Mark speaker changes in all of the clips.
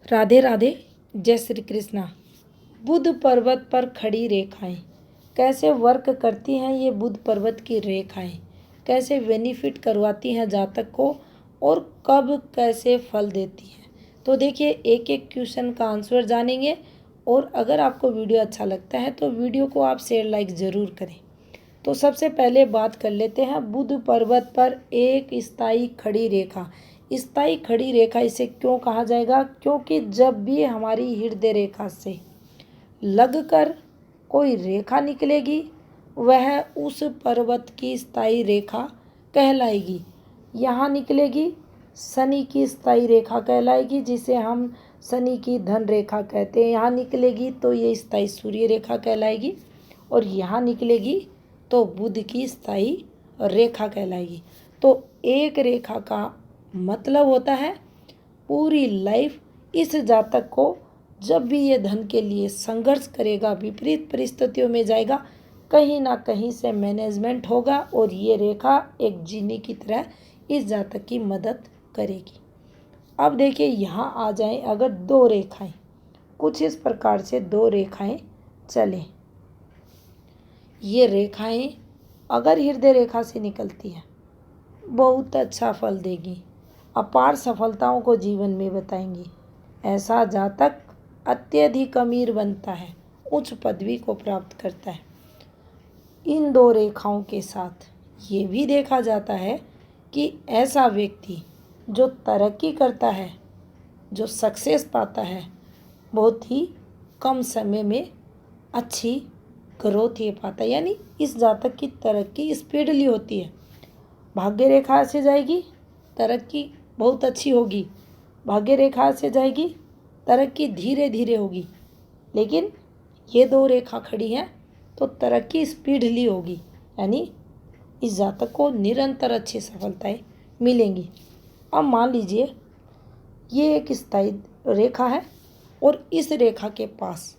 Speaker 1: राधे राधे, जय श्री कृष्णा। बुध पर्वत पर खड़ी रेखाएं कैसे वर्क करती हैं ये बुध पर्वत की रेखाएं, कैसे बेनिफिट करवाती हैं जातक को और कब कैसे फल देती हैं। तो देखिए, एक एक क्वेश्चन का आंसर जानेंगे। और अगर आपको वीडियो अच्छा लगता है तो वीडियो को आप शेयर लाइक ज़रूर करें। तो सबसे पहले बात कर लेते हैं बुध पर्वत पर एक स्थायी खड़ी रेखा। स्थायी खड़ी रेखा इसे क्यों कहा जाएगा? क्योंकि जब भी हमारी हृदय रेखा से लगकर कोई रेखा निकलेगी वह उस पर्वत की स्थायी रेखा कहलाएगी। यहाँ निकलेगी शनि की स्थायी रेखा कहलाएगी, जिसे हम शनि की धन रेखा कहते हैं। यहाँ निकलेगी तो ये स्थायी सूर्य रेखा कहलाएगी, और यहाँ निकलेगी तो बुध की स्थायी रेखा कहलाएगी। तो एक रेखा का मतलब होता है पूरी लाइफ। इस जातक को जब भी ये धन के लिए संघर्ष करेगा, विपरीत परिस्थितियों में जाएगा, कहीं ना कहीं से मैनेजमेंट होगा और ये रेखा एक जीनी की तरह इस जातक की मदद करेगी। अब देखिए, यहाँ आ जाएं अगर दो रेखाएं, कुछ इस प्रकार से दो रेखाएं चलें। ये रेखाएं अगर हृदय रेखा से निकलती है बहुत अच्छा फल देगी, अपार सफलताओं को जीवन में बताएंगी। ऐसा जातक अत्यधिक अमीर बनता है, उच्च पदवी को प्राप्त करता है। इन दो रेखाओं के साथ ये भी देखा जाता है कि ऐसा व्यक्ति जो तरक्की करता है, जो सक्सेस पाता है, बहुत ही कम समय में अच्छी ग्रोथ ये पाता है। यानी इस जातक की तरक्की स्पीडली होती है। भाग्य रेखा से जाएगी तरक्की बहुत अच्छी होगी, भाग्य रेखा से जाएगी तरक्की धीरे धीरे होगी। लेकिन ये दो रेखा खड़ी हैं तो तरक्की स्पीडली होगी, यानी इस जातक को निरंतर अच्छी सफलताएं मिलेंगी। अब मान लीजिए ये एक स्थायी रेखा है और इस रेखा के पास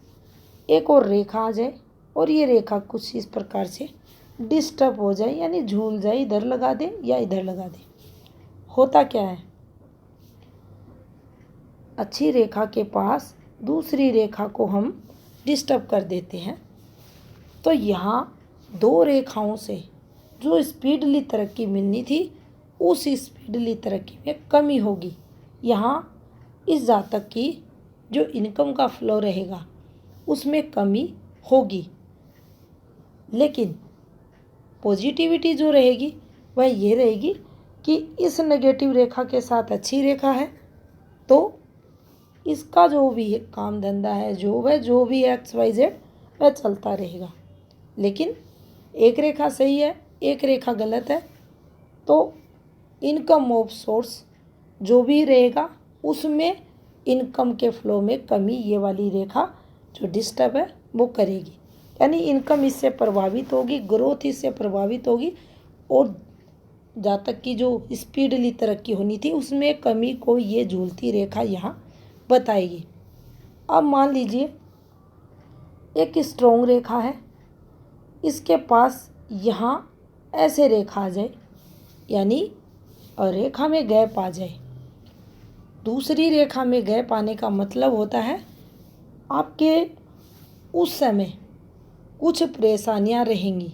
Speaker 1: एक और रेखा आ जाए और ये रेखा कुछ इस प्रकार से डिस्टर्ब हो जाए, यानी झूल जाए, इधर लगा दे या इधर लगा दे। होता क्या है, अच्छी रेखा के पास दूसरी रेखा को हम डिस्टर्ब कर देते हैं। तो यहाँ दो रेखाओं से जो स्पीडली तरक्की मिलनी थी उस स्पीडली तरक्की में कमी होगी। यहाँ इस जातक की जो इनकम का फ्लो रहेगा उसमें कमी होगी। लेकिन पॉजिटिविटी जो रहेगी वह ये रहेगी कि इस नेगेटिव रेखा के साथ अच्छी रेखा है, तो इसका जो भी काम धंधा है, जो भी XYZ वह चलता रहेगा। लेकिन एक रेखा सही है, एक रेखा गलत है, तो इनकम ऑफ सोर्स जो भी रहेगा उसमें इनकम के फ्लो में कमी ये वाली रेखा जो डिस्टर्ब है वो करेगी। यानी इनकम इससे प्रभावित होगी, ग्रोथ इससे प्रभावित होगी, और जातक की जो स्पीडली तरक्की होनी थी उसमें कमी को ये झूलती रेखा यहाँ बताएगी। अब मान लीजिए एक स्ट्रॉन्ग रेखा है, इसके पास यहाँ ऐसे रेखा आ जाए, यानी रेखा में गैप आ जाए। दूसरी रेखा में गैप आने का मतलब होता है आपके उस समय कुछ परेशानियां रहेंगी।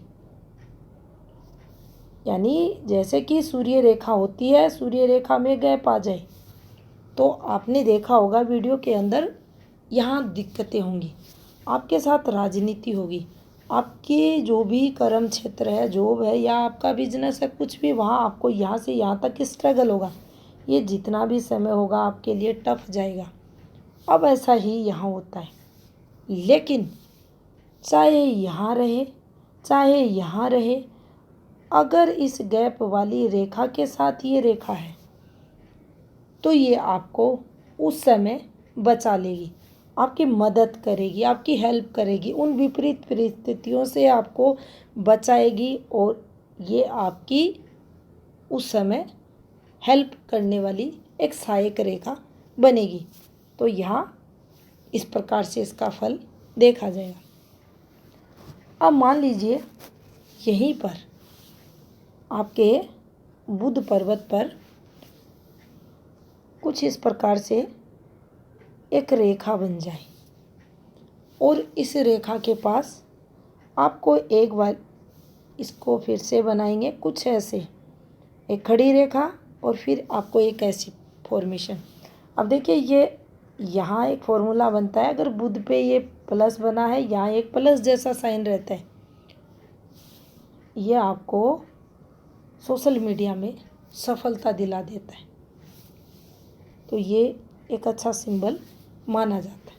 Speaker 1: यानी जैसे कि सूर्य रेखा होती है, सूर्य रेखा में गैप आ जाए तो आपने देखा होगा वीडियो के अंदर यहाँ दिक्कतें होंगी, आपके साथ राजनीति होगी, आपके जो भी कर्म क्षेत्र है, जॉब है या आपका बिजनेस है, कुछ भी, वहाँ आपको यहाँ से यहाँ तक स्ट्रगल होगा। ये जितना भी समय होगा आपके लिए टफ जाएगा। अब ऐसा ही यहाँ होता है। लेकिन चाहे यहाँ रहे चाहे यहाँ रहे, अगर इस गैप वाली रेखा के साथ ये रेखा है तो ये आपको उस समय बचा लेगी, आपकी मदद करेगी, आपकी हेल्प करेगी, उन विपरीत परिस्थितियों से आपको बचाएगी और ये आपकी उस समय हेल्प करने वाली एक सहायक रेखा बनेगी। तो यहाँ इस प्रकार से इसका फल देखा जाएगा। अब मान लीजिए यहीं पर आपके बुध पर्वत पर कुछ इस प्रकार से एक रेखा बन जाए और इस रेखा के पास आपको एक बार इसको फिर से बनाएंगे कुछ ऐसे, एक खड़ी रेखा और फिर आपको एक ऐसी फॉर्मेशन। अब देखिए ये यहाँ एक फॉर्मूला बनता है, अगर बुध पे ये प्लस बना है, यहाँ एक प्लस जैसा साइन रहता है, ये आपको सोशल मीडिया में सफलता दिला देता है, तो ये एक अच्छा सिंबल माना जाता है।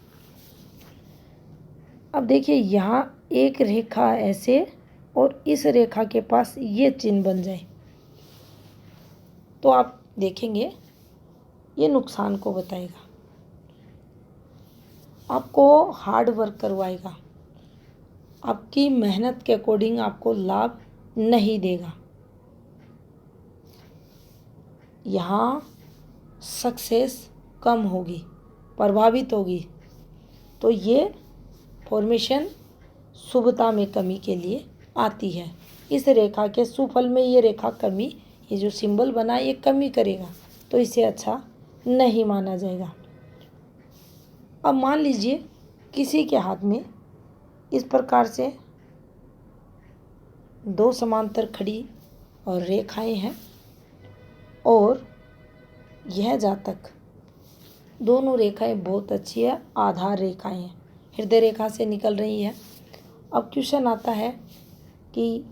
Speaker 1: अब देखिए यहाँ एक रेखा ऐसे और इस रेखा के पास ये चिन्ह बन जाए तो आप देखेंगे ये नुकसान को बताएगा, आपको हार्ड वर्क करवाएगा, आपकी मेहनत के अकॉर्डिंग आपको लाभ नहीं देगा, यहाँ सक्सेस कम होगी, प्रभावित होगी। तो ये फॉर्मेशन शुभता में कमी के लिए आती है। इस रेखा के सुफल में ये रेखा कमी, ये जो सिंबल बना ये कमी करेगा, तो इसे अच्छा नहीं माना जाएगा। अब मान लीजिए किसी के हाथ में इस प्रकार से दो समांतर खड़ी और रेखाएं हैं और यह जातक, दोनों रेखाएं बहुत अच्छी है, आधार रेखाएं हैं, हृदय रेखा से निकल रही है। अब क्वेश्चन आता है कि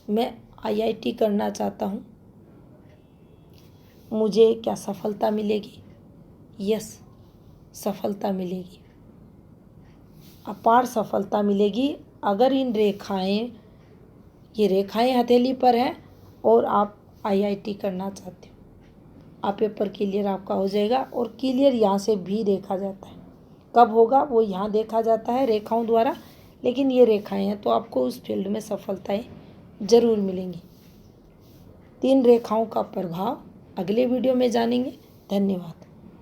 Speaker 1: मैं आईआईटी करना चाहता हूँ, मुझे क्या सफलता मिलेगी? यस, सफलता मिलेगी, अपार सफलता मिलेगी अगर इन रेखाएं, ये रेखाएं हथेली पर हैं और आप आईआईटी करना चाहते हो, आप पेपर क्लियर आपका हो जाएगा। और क्लियर यहाँ से भी देखा जाता है, कब होगा वो यहाँ देखा जाता है रेखाओं द्वारा, लेकिन ये रेखाएं हैं तो आपको उस फील्ड में सफलताएं जरूर मिलेंगी। 3 रेखाओं का प्रभाव अगले वीडियो में जानेंगे। धन्यवाद।